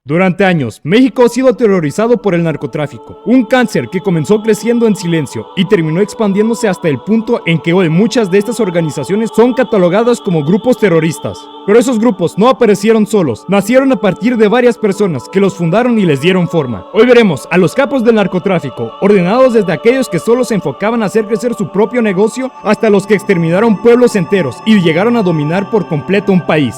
Durante años, México ha sido aterrorizado por el narcotráfico, un cáncer que comenzó creciendo en silencio y terminó expandiéndose hasta el punto en que hoy muchas de estas organizaciones son catalogadas como grupos terroristas. Pero esos grupos no aparecieron solos, nacieron a partir de varias personas que los fundaron y les dieron forma. Hoy veremos a los capos del narcotráfico, ordenados desde aquellos que solo se enfocaban a hacer crecer su propio negocio hasta los que exterminaron pueblos enteros y llegaron a dominar por completo un país.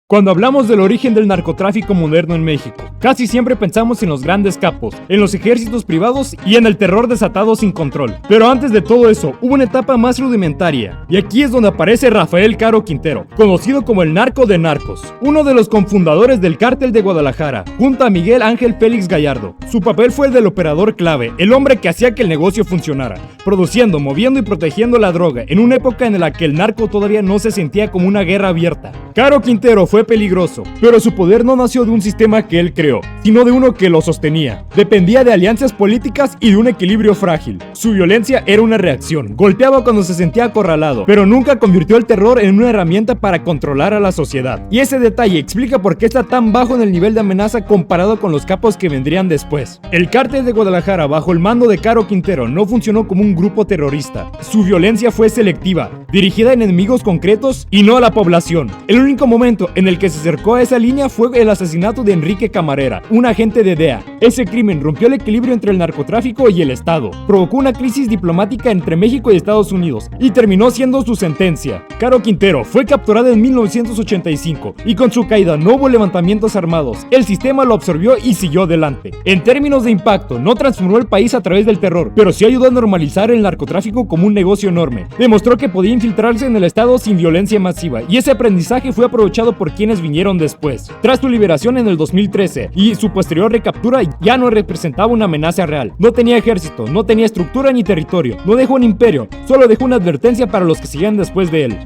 Cuando hablamos del origen del narcotráfico moderno en México, casi siempre pensamos en los grandes capos, en los ejércitos privados y en el terror desatado sin control. Pero antes de todo eso, hubo una etapa más rudimentaria, y aquí es donde aparece Rafael Caro Quintero, conocido como el narco de narcos, uno de los cofundadores del Cártel de Guadalajara, junto a Miguel Ángel Félix Gallardo. Su papel fue el del operador clave, el hombre que hacía que el negocio funcionara, produciendo, moviendo y protegiendo la droga, en una época en la que el narco todavía no se sentía como una guerra abierta. Caro Quintero fue peligroso, pero su poder no nació de un sistema que él creó, sino de uno que lo sostenía. Dependía de alianzas políticas y de un equilibrio frágil. Su violencia era una reacción, golpeaba cuando se sentía acorralado, pero nunca convirtió el terror en una herramienta para controlar a la sociedad. Y ese detalle explica por qué está tan bajo en el nivel de amenaza comparado con los capos que vendrían después. El Cártel de Guadalajara, bajo el mando de Caro Quintero, no funcionó como un grupo terrorista. Su violencia fue selectiva, dirigida a enemigos concretos y no a la población. El único momento en el que se acercó a esa línea fue el asesinato de Enrique Camarera, un agente de DEA. Ese crimen rompió el equilibrio entre el narcotráfico y el Estado, provocó una crisis diplomática entre México y Estados Unidos y terminó siendo su sentencia. Caro Quintero fue capturado en 1985 y con su caída no hubo levantamientos armados. El sistema lo absorbió y siguió adelante. En términos de impacto, no transformó el país a través del terror, pero sí ayudó a normalizar el narcotráfico como un negocio enorme. Demostró que podía infiltrarse en el Estado sin violencia masiva, y ese aprendizaje fue aprovechado por quienes vinieron después. Tras su liberación en el 2013 y su posterior recaptura, ya no representaba una amenaza real. No tenía ejército, no tenía estructura ni territorio, no dejó un imperio, solo dejó una advertencia para los que siguen después de él.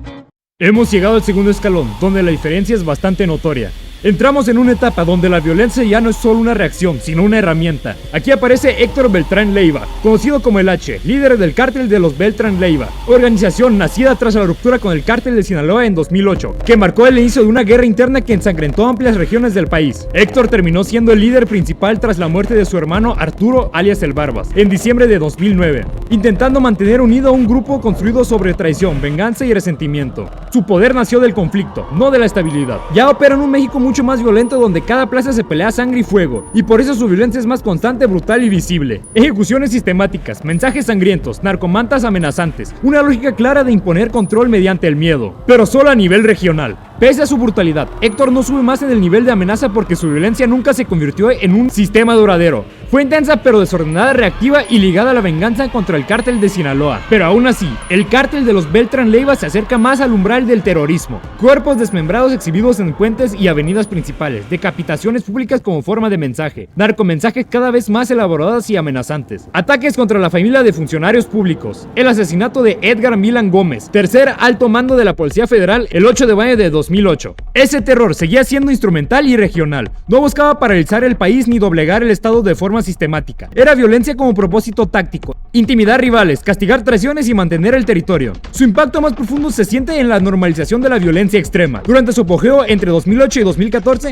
Hemos llegado al segundo escalón, donde la diferencia es bastante notoria. Entramos en una etapa donde la violencia ya no es solo una reacción, sino una herramienta. Aquí aparece Héctor Beltrán Leiva, conocido como el H, líder del Cártel de los Beltrán Leiva, organización nacida tras la ruptura con el Cártel de Sinaloa en 2008, que marcó el inicio de una guerra interna que ensangrentó amplias regiones del país. Héctor terminó siendo el líder principal tras la muerte de su hermano Arturo, alias el Barbas, en diciembre de 2009, intentando mantener unido a un grupo construido sobre traición, venganza y resentimiento. Su poder nació del conflicto, no de la estabilidad. Ya opera en un México mucho más violento, donde cada plaza se pelea a sangre y fuego, y por eso su violencia es más constante, brutal y visible. Ejecuciones sistemáticas, mensajes sangrientos, narcomantas amenazantes, una lógica clara de imponer control mediante el miedo, pero solo a nivel regional. Pese a su brutalidad, Héctor no sube más en el nivel de amenaza porque su violencia nunca se convirtió en un sistema duradero. Fue intensa pero desordenada, reactiva y ligada a la venganza contra el Cártel de Sinaloa. Pero aún así, el Cártel de los Beltrán Leiva se acerca más al umbral del terrorismo. Cuerpos desmembrados exhibidos en puentes y avenidas principales, decapitaciones públicas como forma de mensaje, narcomensajes cada vez más elaboradas y amenazantes, ataques contra la familia de funcionarios públicos, el asesinato de Edgar Milán Gómez, tercer alto mando de la Policía Federal el 8 de mayo de 2008. Ese terror seguía siendo instrumental y regional. No buscaba paralizar el país ni doblegar el Estado de forma sistemática. Era violencia como propósito táctico, intimidar rivales, castigar traiciones y mantener el territorio. Su impacto más profundo se siente en la normalización de la violencia extrema. Durante su apogeo entre 2008 y 2014,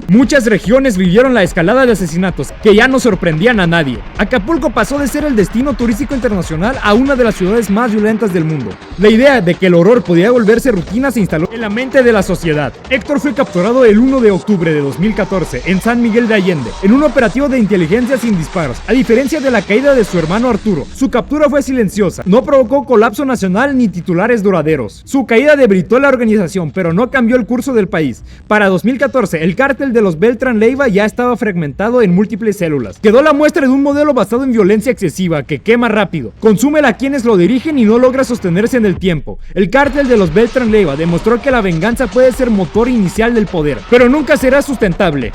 muchas regiones vivieron la escalada de asesinatos que ya no sorprendían a nadie. Acapulco pasó de ser el destino turístico internacional a una de las ciudades más violentas del mundo. La idea de que el horror podía volverse rutina se instaló en la mente de la sociedad. Héctor fue capturado el 1 de octubre de 2014 en San Miguel de Allende, en un operativo de inteligencia sin disparos. A diferencia de la caída de su hermano Arturo, su captura fue silenciosa, no provocó colapso nacional ni titulares duraderos. Su caída debilitó la organización, pero no cambió el curso del país. Para 2014, el Cártel de los Beltrán Leiva ya estaba fragmentado en múltiples células. Quedó la muestra de un modelo basado en violencia excesiva que quema rápido, consume a quienes lo dirigen y no logra sostenerse en el tiempo. El Cártel de los Beltrán Leiva demostró que la venganza puede ser motor inicial del poder, pero nunca será sustentable.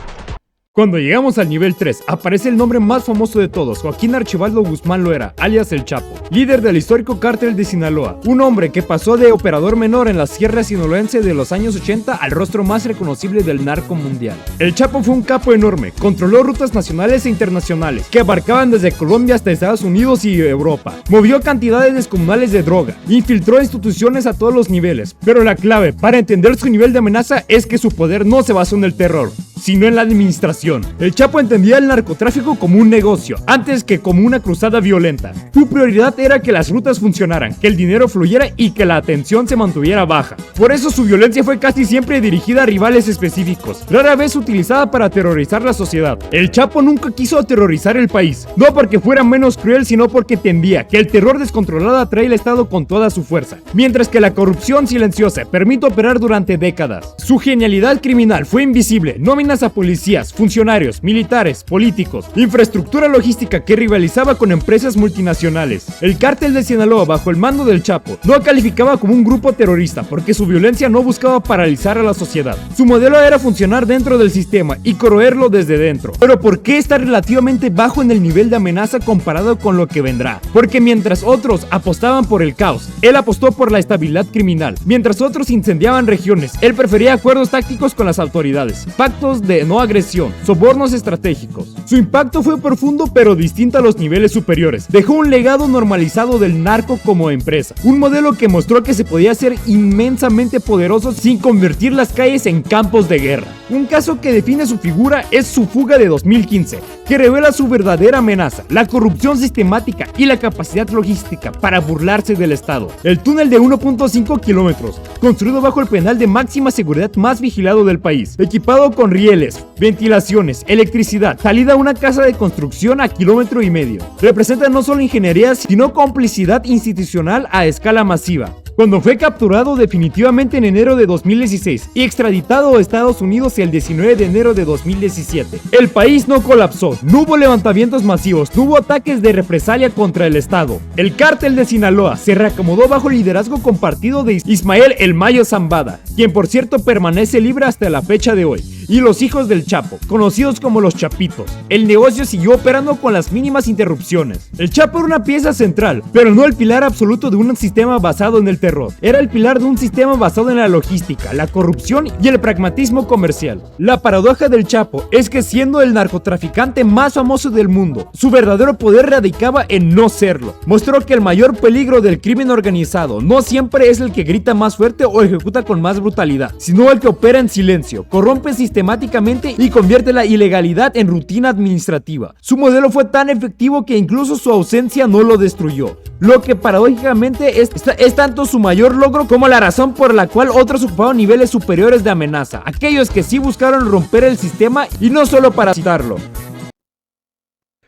Cuando llegamos al nivel 3, aparece el nombre más famoso de todos, Joaquín Archibaldo Guzmán Loera, alias El Chapo, líder del histórico Cártel de Sinaloa, un hombre que pasó de operador menor en la sierra sinaloense de los años 80 al rostro más reconocible del narco mundial. El Chapo fue un capo enorme, controló rutas nacionales e internacionales, que abarcaban desde Colombia hasta Estados Unidos y Europa, movió cantidades descomunales de droga, infiltró instituciones a todos los niveles, pero la clave para entender su nivel de amenaza es que su poder no se basó en el terror, sino en la administración. El Chapo entendía el narcotráfico como un negocio, antes que como una cruzada violenta. Su prioridad era que las rutas funcionaran, que el dinero fluyera y que la atención se mantuviera baja. Por eso su violencia fue casi siempre dirigida a rivales específicos, rara vez utilizada para aterrorizar la sociedad. El Chapo nunca quiso aterrorizar el país, no porque fuera menos cruel, sino porque entendía que el terror descontrolado atrae al Estado con toda su fuerza, mientras que la corrupción silenciosa permite operar durante décadas. Su genialidad criminal fue invisible, nóminas a policías, funcionarios, militares, políticos, infraestructura logística que rivalizaba con empresas multinacionales. El cártel de Sinaloa, bajo el mando del Chapo, no calificaba como un grupo terrorista porque su violencia no buscaba paralizar a la sociedad. Su modelo era funcionar dentro del sistema y corroerlo desde dentro. Pero ¿por qué está relativamente bajo en el nivel de amenaza comparado con lo que vendrá? Porque mientras otros apostaban por el caos, él apostó por la estabilidad criminal. Mientras otros incendiaban regiones, él prefería acuerdos tácticos con las autoridades, pactos de no agresión, sobornos estratégicos. Su impacto fue profundo pero distinto a los niveles superiores. Dejó un legado normalizado del narco como empresa, un modelo que mostró que se podía ser inmensamente poderoso sin convertir las calles en campos de guerra. Un caso que define su figura es su fuga de 2015, que revela su verdadera amenaza, la corrupción sistemática y la capacidad logística para burlarse del Estado. El túnel de 1.5 kilómetros, construido bajo el penal de máxima seguridad más vigilado del país, equipado con rieles, ventilaciones, electricidad, salida a una casa de construcción a 1,5 kilómetros, representa no solo ingeniería, sino complicidad institucional a escala masiva. Cuando fue capturado definitivamente en enero de 2016 y extraditado a Estados Unidos el 19 de enero de 2017, el país no colapsó, no hubo levantamientos masivos, no hubo ataques de represalia contra el Estado. El cártel de Sinaloa se reacomodó bajo el liderazgo compartido de Ismael El Mayo Zambada, quien por cierto permanece libre hasta la fecha de hoy, y los hijos del Chapo, conocidos como los Chapitos. El negocio siguió operando con las mínimas interrupciones. El Chapo era una pieza central, pero no el pilar absoluto de un sistema basado en el terror. Era el pilar de un sistema basado en la logística, la corrupción y el pragmatismo comercial. La paradoja del Chapo es que siendo el narcotraficante más famoso del mundo, su verdadero poder radicaba en no serlo. Mostró que el mayor peligro del crimen organizado no siempre es el que grita más fuerte o ejecuta con más brutalidad, sino el que opera en silencio, corrompe sistemáticamente y convierte la ilegalidad en rutina administrativa. Su modelo fue tan efectivo que incluso su ausencia no lo destruyó, lo que paradójicamente es tanto su mayor logro como la razón por la cual otros ocuparon niveles superiores de amenaza, aquellos que sí buscaron romper el sistema y no solo parasitarlo.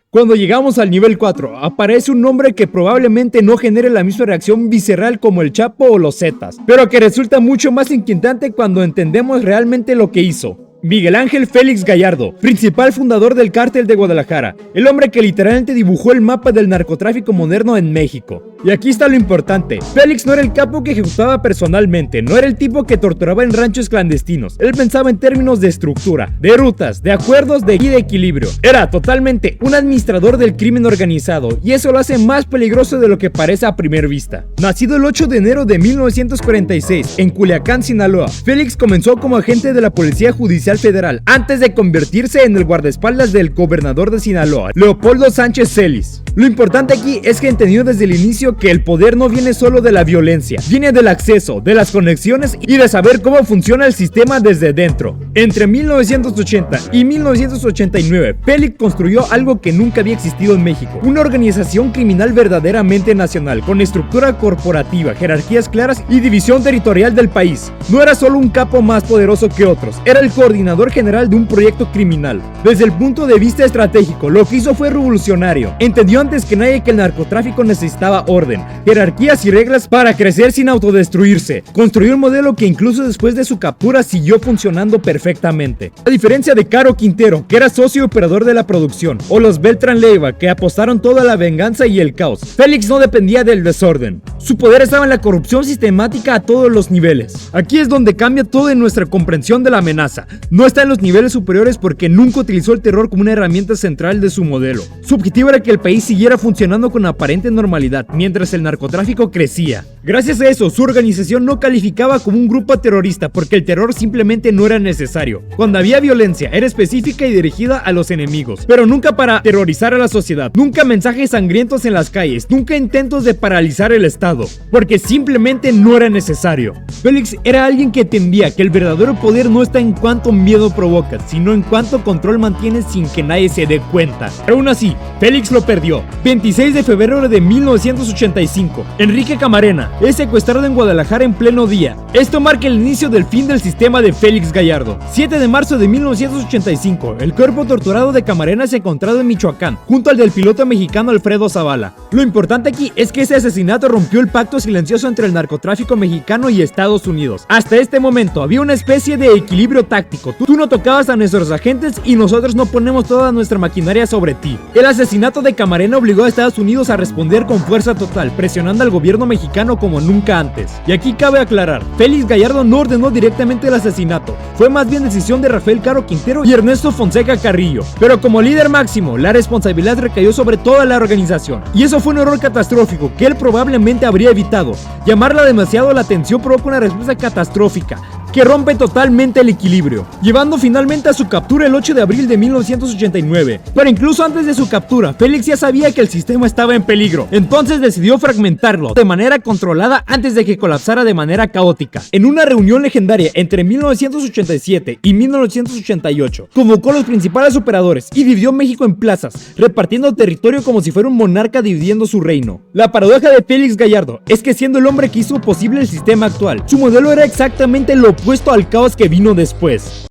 Cuando llegamos al nivel 4, aparece un nombre que probablemente no genere la misma reacción visceral como el Chapo o los Zetas, pero que resulta mucho más inquietante cuando entendemos realmente lo que hizo. Miguel Ángel Félix Gallardo, principal fundador del Cártel de Guadalajara, el hombre que literalmente dibujó el mapa del narcotráfico moderno en México. Y aquí está lo importante: Félix no era el capo que ejecutaba personalmente, no era el tipo que torturaba en ranchos clandestinos. Él pensaba en términos de estructura, de rutas, de acuerdos y de equilibrio. Era totalmente un administrador del crimen organizado, y eso lo hace más peligroso de lo que parece a primera vista. Nacido el 8 de enero de 1946 en Culiacán, Sinaloa, Félix comenzó como agente de la Policía Judicial Federal antes de convertirse en el guardaespaldas del gobernador de Sinaloa, Leopoldo Sánchez Celis. Lo importante aquí es que entendió desde el inicio que el poder no viene solo de la violencia, viene del acceso, de las conexiones y de saber cómo funciona el sistema desde dentro. Entre 1980 y 1989, Félix construyó algo que nunca había existido en México: una organización criminal verdaderamente nacional, con estructura corporativa, jerarquías claras y división territorial del país. No era solo un capo más poderoso que otros, era el coordinador general de un proyecto criminal. Desde el punto de vista estratégico, lo que hizo fue revolucionario. Entendió antes que nadie que el narcotráfico necesitaba orden, jerarquías y reglas para crecer sin autodestruirse. Construyó un modelo que incluso después de su captura siguió funcionando perfectamente. A diferencia de Caro Quintero, que era socio y operador de la producción, o los Beltrán Leiva, que apostaron toda la venganza y el caos, Félix no dependía del desorden. Su poder estaba en la corrupción sistemática a todos los niveles. Aquí es donde cambia todo en nuestra comprensión de la amenaza. No está en los niveles superiores porque nunca utilizó el terror como una herramienta central de su modelo. Su objetivo era que el país siguiera funcionando con aparente normalidad mientras el narcotráfico crecía. Gracias a eso, su organización no calificaba como un grupo terrorista porque el terror simplemente no era necesario. Cuando había violencia, era específica y dirigida a los enemigos, pero nunca para terrorizar a la sociedad, nunca mensajes sangrientos en las calles, nunca intentos de paralizar el Estado, porque simplemente no era necesario. Félix era alguien que entendía que el verdadero poder no está en cuánto miedo provocas, sino en cuánto control mantienes sin que nadie se dé cuenta. Pero aún así, Félix lo perdió. 26 de febrero de 1985, Enrique Camarena es secuestrado en Guadalajara en pleno día. Esto marca el inicio del fin del sistema de Félix Gallardo. 7 de marzo de 1985, el cuerpo torturado de Camarena es encontrado en Michoacán, junto al del piloto mexicano Alfredo Zavala. Lo importante aquí es que ese asesinato rompió el pacto silencioso entre el narcotráfico mexicano y Estados Unidos. Hasta este momento había una especie de equilibrio táctico. Tú no tocabas a nuestros agentes y nosotros no ponemos toda nuestra maquinaria sobre ti. El asesinato de Camarena obligó a Estados Unidos a responder con fuerza total, presionando al gobierno mexicano como nunca antes. Y aquí cabe aclarar, Félix Gallardo no ordenó directamente el asesinato, fue más bien decisión de Rafael Caro Quintero y Ernesto Fonseca Carrillo. Pero como líder máximo, la responsabilidad recayó sobre toda la organización. Y eso fue un error catastrófico que él probablemente habría evitado. Llamarla demasiado la atención provoca una respuesta catastrófica que rompe totalmente el equilibrio, llevando finalmente a su captura el 8 de abril de 1989. Pero incluso antes de su captura, Félix ya sabía que el sistema estaba en peligro, entonces decidió fragmentarlo de manera controlada antes de que colapsara de manera caótica. En una reunión legendaria entre 1987 y 1988, convocó a los principales operadores y dividió México en plazas, repartiendo territorio como si fuera un monarca dividiendo su reino. La paradoja de Félix Gallardo es que siendo el hombre que hizo posible el sistema actual, su modelo era exactamente lo opuesto al caos que vino después.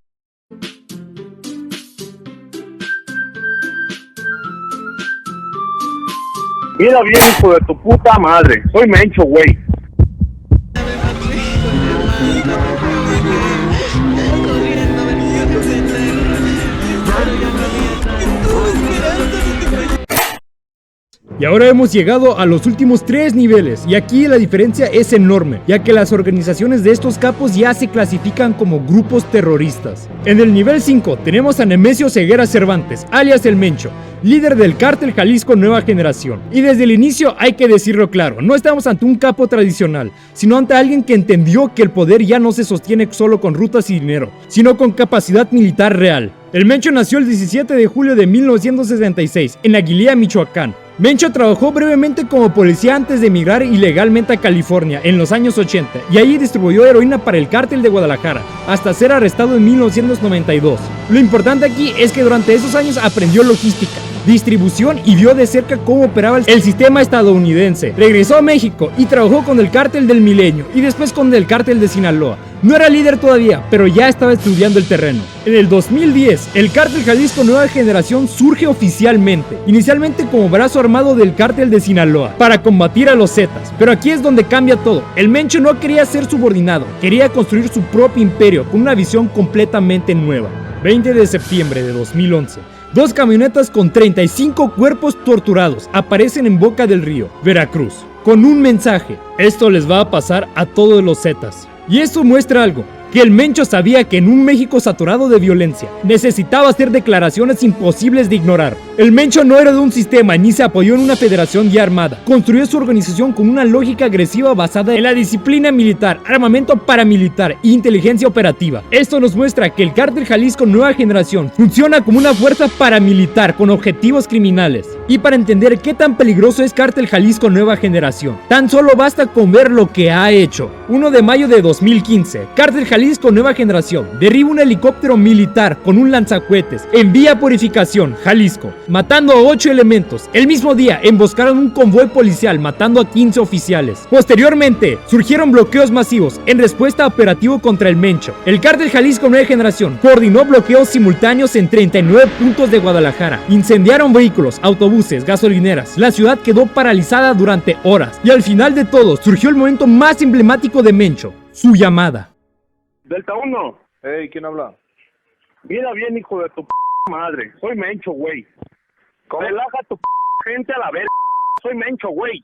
Mira bien, hijo de tu puta madre. Soy Mencho, güey. Y ahora hemos llegado a los últimos 3 niveles, y aquí la diferencia es enorme, ya que las organizaciones de estos capos ya se clasifican como grupos terroristas. En el nivel 5 tenemos a Nemesio Ceguera Cervantes, alias El Mencho, líder del Cártel Jalisco Nueva Generación. Y desde el inicio hay que decirlo claro, no estamos ante un capo tradicional, sino ante alguien que entendió que el poder ya no se sostiene solo con rutas y dinero, sino con capacidad militar real. El Mencho nació el 17 de julio de 1966 en Aguililla, Michoacán. Mencho trabajó brevemente como policía antes de emigrar ilegalmente a California en los años 80 y ahí distribuyó heroína para el cártel de Guadalajara hasta ser arrestado en 1992. Lo importante aquí es que durante esos años aprendió logística, distribución y vio de cerca cómo operaba el sistema estadounidense. Regresó a México y trabajó con el cártel del Milenio y después con el cártel de Sinaloa. No era líder todavía, pero ya estaba estudiando el terreno. En el 2010, el Cártel Jalisco Nueva Generación surge oficialmente, inicialmente como brazo armado del cártel de Sinaloa, para combatir a los Zetas. Pero aquí es donde cambia todo. El Mencho no quería ser subordinado, quería construir su propio imperio con una visión completamente nueva. 20 de septiembre de 2011. 2 camionetas con 35 cuerpos torturados aparecen en Boca del Río, Veracruz, con un mensaje: esto les va a pasar a todos los Zetas. Y esto muestra algo, que el Mencho sabía que en un México saturado de violencia, necesitaba hacer declaraciones imposibles de ignorar. El Mencho no era de un sistema ni se apoyó en una federación ya armada. Construyó su organización con una lógica agresiva basada en la disciplina militar, armamento paramilitar e inteligencia operativa. Esto nos muestra que el Cártel Jalisco Nueva Generación funciona como una fuerza paramilitar con objetivos criminales. Y para entender qué tan peligroso es Cártel Jalisco Nueva Generación, tan solo basta con ver lo que ha hecho. 1 de mayo de 2015, Cártel Jalisco Nueva Generación derriba un helicóptero militar con un lanzacohetes en Vía Purificación, Jalisco, matando a 8 elementos. El mismo día emboscaron un convoy policial matando a 15 oficiales. Posteriormente, surgieron bloqueos masivos en respuesta a operativo contra el Mencho. El Cártel Jalisco Nueva Generación coordinó bloqueos simultáneos en 39 puntos de Guadalajara. Incendiaron vehículos, autobuses, gasolineras. La ciudad quedó paralizada durante horas. Y al final de todo, surgió el momento más emblemático de Mencho, su llamada. Delta 1. Hey, ¿quién habla? Mira bien, hijo de tu madre. Soy Mencho, güey. ¿Cómo? Relaja a tu gente a la verga. Soy Mencho, güey.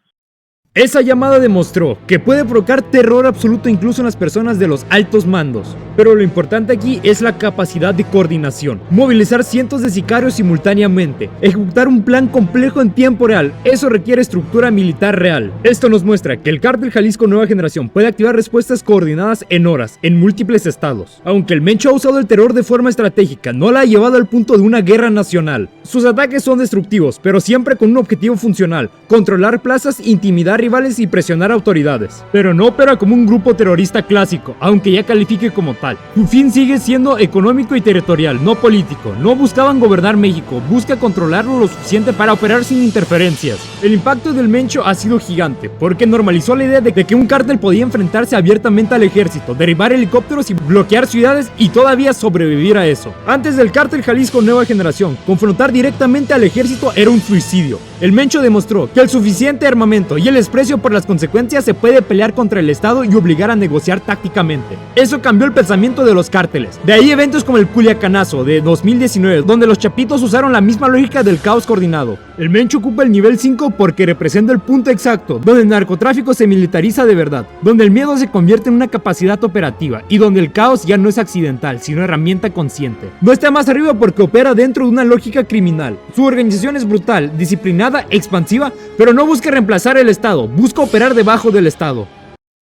Esa llamada demostró que puede provocar terror absoluto incluso en las personas de los altos mandos. Pero lo importante aquí es la capacidad de coordinación, movilizar cientos de sicarios simultáneamente, ejecutar un plan complejo en tiempo real. Eso requiere estructura militar real. Esto nos muestra que el Cártel Jalisco Nueva Generación puede activar respuestas coordinadas en horas, en múltiples estados. Aunque el Mencho ha usado el terror de forma estratégica, no la ha llevado al punto de una guerra nacional. Sus ataques son destructivos, pero siempre con un objetivo funcional: controlar plazas, intimidar rivales y presionar autoridades. Pero no opera como un grupo terrorista clásico, aunque ya califique como tal. Su fin sigue siendo económico y territorial, no político. No buscaban gobernar México, busca controlarlo lo suficiente para operar sin interferencias. El impacto del Mencho ha sido gigante, porque normalizó la idea de que un cártel podía enfrentarse abiertamente al ejército, derribar helicópteros y bloquear ciudades y todavía sobrevivir a eso. Antes del Cártel Jalisco Nueva Generación, confrontar directamente al ejército era un suicidio. El Mencho demostró que el suficiente armamento y el desprecio por las consecuencias se puede pelear contra el Estado y obligar a negociar tácticamente. Eso cambió el pensamiento de los cárteles. De ahí eventos como el Culiacanazo de 2019, donde los chapitos usaron la misma lógica del caos coordinado. El Mencho ocupa el nivel 5 porque representa el punto exacto, donde el narcotráfico se militariza de verdad, donde el miedo se convierte en una capacidad operativa y donde el caos ya no es accidental, sino herramienta consciente. No está más arriba porque opera dentro de una lógica criminal. Su organización es brutal, disciplinada, expansiva, pero no busca reemplazar el Estado, busca operar debajo del Estado.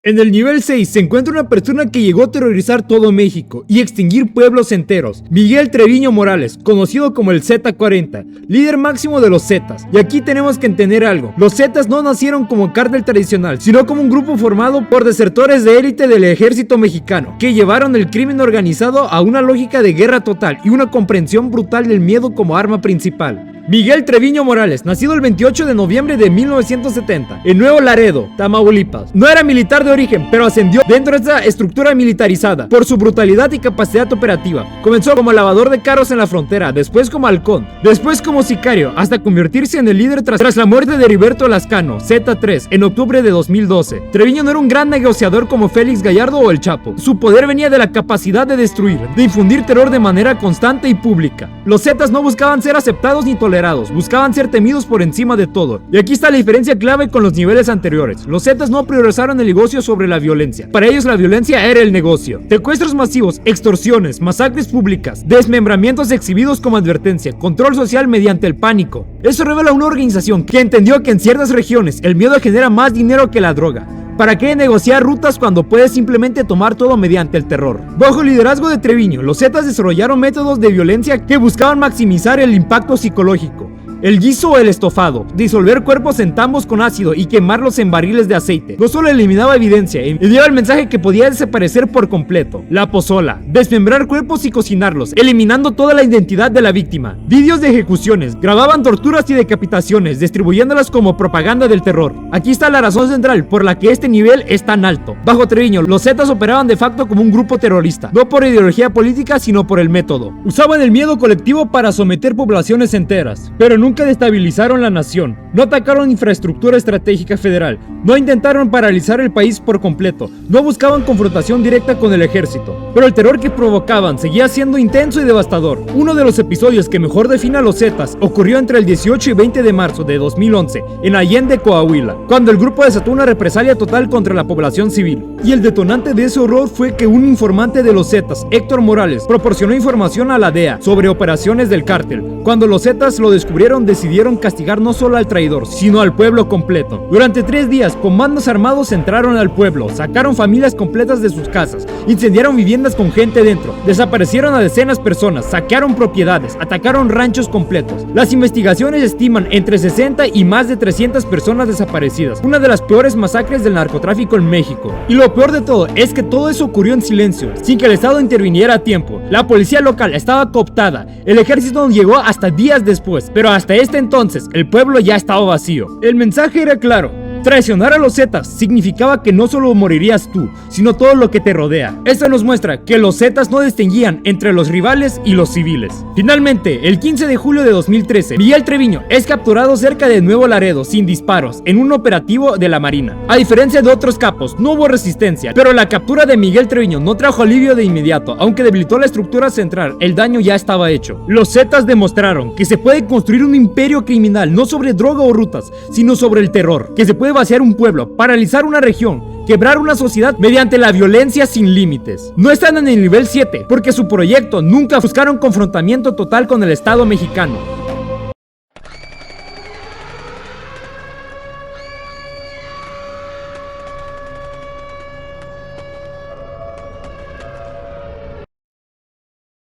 En el nivel 6 se encuentra una persona que llegó a terrorizar todo México y extinguir pueblos enteros: Miguel Treviño Morales, conocido como el Z40, líder máximo de los Zetas. Y aquí tenemos que entender algo: los Zetas no nacieron como cártel tradicional, sino como un grupo formado por desertores de élite del ejército mexicano, que llevaron el crimen organizado a una lógica de guerra total y una comprensión brutal del miedo como arma principal. Miguel Treviño Morales, nacido el 28 de noviembre de 1970, en Nuevo Laredo, Tamaulipas. No era militar de origen, pero ascendió dentro de esta estructura militarizada por su brutalidad y capacidad operativa. Comenzó como lavador de carros en la frontera, después como halcón, después como sicario, hasta convertirse en el líder tras la muerte de Heriberto Lascano, Z3, en octubre de 2012. Treviño no era un gran negociador como Félix Gallardo o el Chapo. Su poder venía de la capacidad de destruir, de infundir terror de manera constante y pública. Los Zetas no buscaban ser aceptados ni tolerados, buscaban ser temidos por encima de todo. Y aquí está la diferencia clave con los niveles anteriores. Los Zetas no priorizaron el negocio sobre la violencia. Para ellos la violencia era el negocio. Secuestros masivos, extorsiones, masacres públicas, desmembramientos exhibidos como advertencia, control social mediante el pánico. Eso revela una organización que entendió que en ciertas regiones el miedo genera más dinero que la droga. ¿Para qué negociar rutas cuando puedes simplemente tomar todo mediante el terror? Bajo el liderazgo de Treviño, los Zetas desarrollaron métodos de violencia que buscaban maximizar el impacto psicológico. El guiso o el estofado, disolver cuerpos en tambos con ácido y quemarlos en barriles de aceite. No solo eliminaba evidencia, enviaba el mensaje que podía desaparecer por completo. La pozola, desmembrar cuerpos y cocinarlos, eliminando toda la identidad de la víctima. Vídeos de ejecuciones, grababan torturas y decapitaciones, distribuyéndolas como propaganda del terror. Aquí está la razón central por la que este nivel es tan alto. Bajo Treviño, los Zetas operaban de facto como un grupo terrorista, no por ideología política, sino por el método. Usaban el miedo colectivo para someter poblaciones enteras, pero nunca destabilizaron la nación, no atacaron infraestructura estratégica federal, no intentaron paralizar el país por completo, no buscaban confrontación directa con el ejército, pero el terror que provocaban seguía siendo intenso y devastador. Uno de los episodios que mejor define a los Zetas ocurrió entre el 18 y 20 de marzo de 2011 en Allende, Coahuila, cuando el grupo desató una represalia total contra la población civil. Y el detonante de ese horror fue que un informante de los Zetas, Héctor Morales, proporcionó información a la DEA sobre operaciones del cártel. Cuando los Zetas lo descubrieron, decidieron castigar no solo al traidor, sino al pueblo completo. Durante 3 días, comandos armados entraron al pueblo, sacaron familias completas de sus casas, incendiaron viviendas con gente dentro, desaparecieron a decenas de personas, saquearon propiedades, atacaron ranchos completos. Las investigaciones estiman entre 60 y más de 300 personas desaparecidas, una de las peores masacres del narcotráfico en México. Y lo peor de todo es que todo eso ocurrió en silencio, sin que el Estado interviniera a tiempo. La policía local estaba cooptada, el ejército llegó hasta días después, pero hasta este entonces el pueblo ya estaba vacío. El mensaje era claro: traicionar a los Zetas significaba que no solo morirías tú, sino todo lo que te rodea. Esto nos muestra que los Zetas no distinguían entre los rivales y los civiles. Finalmente, el 15 de julio de 2013, Miguel Treviño es capturado cerca de Nuevo Laredo sin disparos en un operativo de la Marina. A diferencia de otros capos, no hubo resistencia, pero la captura de Miguel Treviño no trajo alivio de inmediato. Aunque debilitó la estructura central, el daño ya estaba hecho. Los Zetas demostraron que se puede construir un imperio criminal no sobre droga o rutas, sino sobre el terror, que se puede vaciar un pueblo, paralizar una región, quebrar una sociedad mediante la violencia sin límites. No están en el nivel 7 porque su proyecto nunca buscaron confrontamiento total con el Estado mexicano.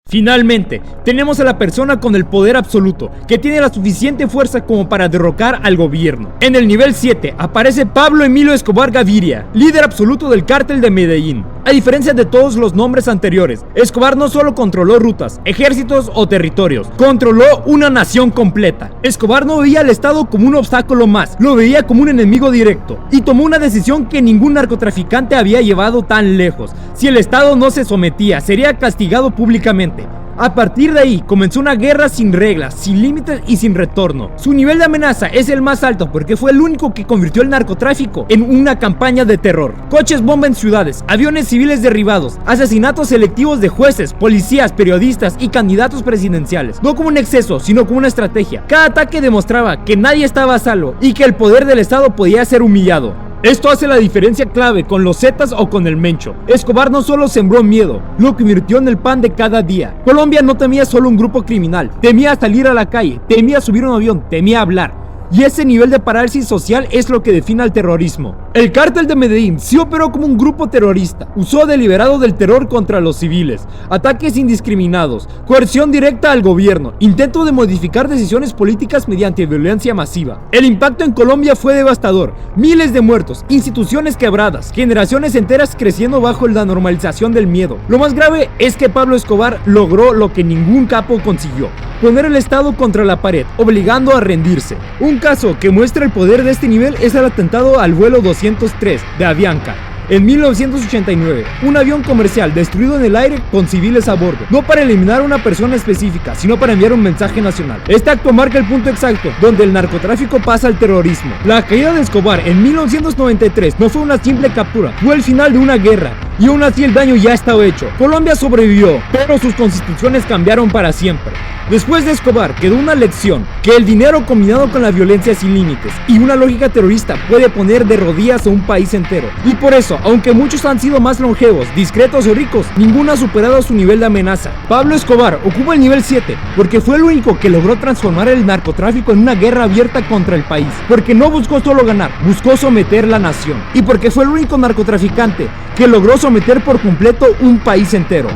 Finalmente, tenemos a la persona con el poder absoluto, que tiene la suficiente fuerza como para derrocar al gobierno. En el nivel 7 aparece Pablo Emilio Escobar Gaviria, líder absoluto del cártel de Medellín. A diferencia de todos los nombres anteriores, Escobar no solo controló rutas, ejércitos o territorios, controló una nación completa. Escobar no veía al Estado como un obstáculo más, lo veía como un enemigo directo, y tomó una decisión que ningún narcotraficante había llevado tan lejos. Si el Estado no se sometía, sería castigado públicamente. A partir de ahí comenzó una guerra sin reglas, sin límites y sin retorno. Su nivel de amenaza es el más alto porque fue el único que convirtió el narcotráfico en una campaña de terror. Coches bomba en ciudades, aviones civiles derribados, asesinatos selectivos de jueces, policías, periodistas y candidatos presidenciales. No como un exceso, sino como una estrategia. Cada ataque demostraba que nadie estaba a salvo y que el poder del Estado podía ser humillado. Esto hace la diferencia clave con los Zetas o con el Mencho. Escobar no solo sembró miedo, lo convirtió en el pan de cada día. Colombia no temía solo un grupo criminal, temía salir a la calle, temía subir un avión, temía hablar. Y ese nivel de parálisis social es lo que define al terrorismo. El cártel de Medellín sí operó como un grupo terrorista, usó deliberado del terror contra los civiles, ataques indiscriminados, coerción directa al gobierno, intento de modificar decisiones políticas mediante violencia masiva. El impacto en Colombia fue devastador, miles de muertos, instituciones quebradas, generaciones enteras creciendo bajo la normalización del miedo. Lo más grave es que Pablo Escobar logró lo que ningún capo consiguió: poner el Estado contra la pared, obligando a rendirse. Un caso que muestra el poder de este nivel es el atentado al vuelo 203 de Avianca. En 1989, un avión comercial destruido en el aire con civiles a bordo, no para eliminar a una persona específica, sino para enviar un mensaje nacional. Este acto marca el punto exacto donde el narcotráfico pasa al terrorismo. La caída de Escobar en 1993 no fue una simple captura, fue el final de una guerra, y aún así el daño ya estaba hecho. Colombia sobrevivió, pero sus constituciones cambiaron para siempre. Después de Escobar quedó una lección: que el dinero combinado con la violencia sin límites y una lógica terrorista puede poner de rodillas a un país entero. Y por eso, aunque muchos han sido más longevos, discretos o ricos, ninguno ha superado su nivel de amenaza. Pablo Escobar ocupa el nivel 7 porque fue el único que logró transformar el narcotráfico en una guerra abierta contra el país, porque no buscó solo ganar, buscó someter la nación, y porque fue el único narcotraficante que logró someter por completo un país entero.